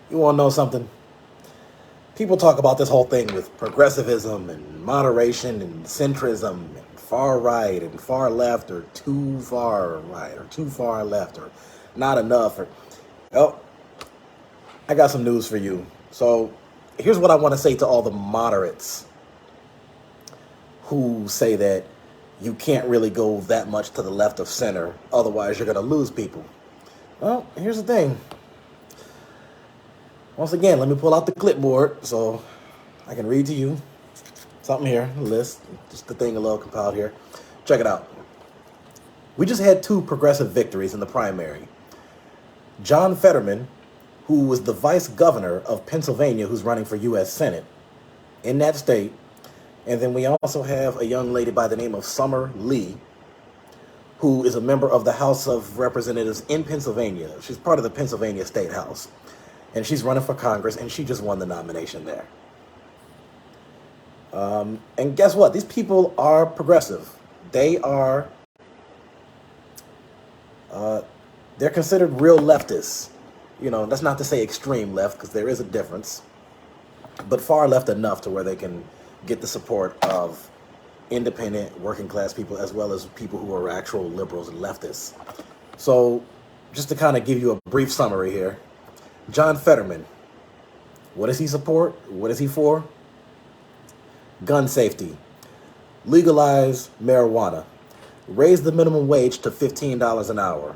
You want to know something? People talk about this whole thing with progressivism and moderation and centrism and far right and far left or too far right or too far left or not enough. Oh, I got some news for you. So here's what I want to say to all the moderates who say that you can't really go that much to the left of center, otherwise you're going to lose people. Well, here's the thing. Once again, let me pull out the clipboard so I can read to you something here, a list, just the thing a little compiled here. Check it out. We just had two progressive victories in the primary. John Fetterman, who was the vice governor of Pennsylvania, who's running for U.S. Senate in that state. And then we also have a young lady by the name of Summer Lee, who is a member of the House of Representatives in Pennsylvania. She's part of the Pennsylvania State House. And she's running for Congress, and she just won the nomination there. And guess what? These people are progressive. They're considered real leftists. You know, that's not to say extreme left, because there is a difference, but far left enough to where they can get the support of independent working class people, as well as people who are actual liberals and leftists. So just to kind of give you a brief summary here, John Fetterman, what does he support? What is he for? Gun safety, legalize marijuana, raise the minimum wage to $15 an hour.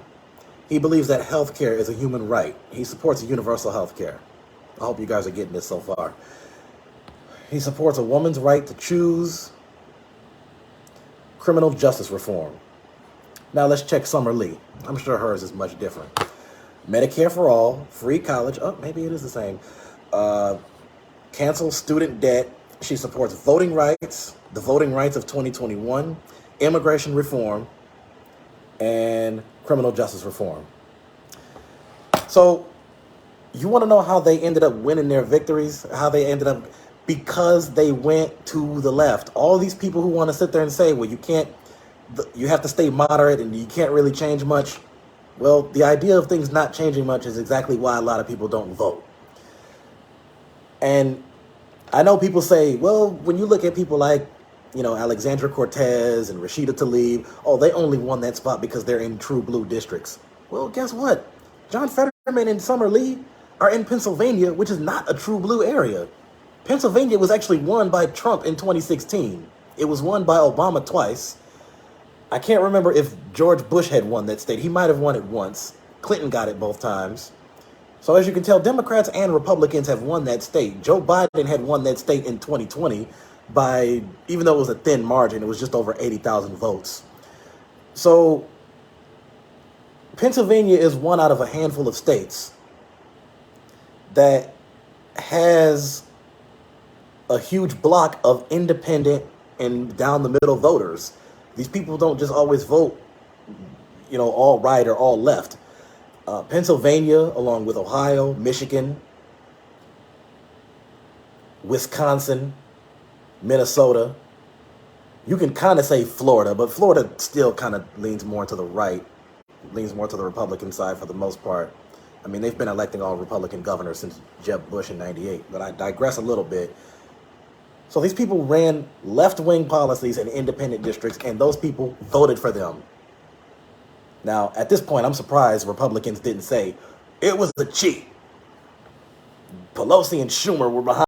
He believes that healthcare is a human right. He supports universal healthcare. I hope you guys are getting this so far. He supports a woman's right to choose, criminal justice reform. Now let's check Summer Lee. I'm sure hers is much different. Medicare for all, free college. Oh, maybe it is the same. Cancel student debt. She supports voting rights, the voting rights of 2021, immigration reform, and criminal justice reform. So you want to know how they ended up winning their victories? How they ended up, because they went to the left. All these people who want to sit there and say, well, you have to stay moderate and you can't really change much. Well, the idea of things not changing much is exactly why a lot of people don't vote. And I know people say, well, when you look at people like, Alexandra Cortez and Rashida Tlaib, oh, they only won that spot because they're in true blue districts. Well, guess what? John Fetterman and Summer Lee are in Pennsylvania, which is not a true blue area. Pennsylvania was actually won by Trump in 2016. It was won by Obama twice. I can't remember if George Bush had won that state. He might have won it once. Clinton got it both times. So as you can tell, Democrats and Republicans have won that state. Joe Biden had won that state in 2020 by, even though it was a thin margin, it was just over 80,000 votes. So Pennsylvania is one out of a handful of states that has a huge block of independent and down the middle voters. These people don't just always vote, all right or all left. Pennsylvania, along with Ohio, Michigan, Wisconsin, Minnesota. You can kind of say Florida, but Florida still kind of leans more to the right, leans more to the Republican side for the most part. I mean, they've been electing all Republican governors since Jeb Bush in '98, but I digress a little bit. So these people ran left-wing policies in independent districts, and those people voted for them. Now, at this point, I'm surprised Republicans didn't say, it was a cheat. Pelosi and Schumer were behind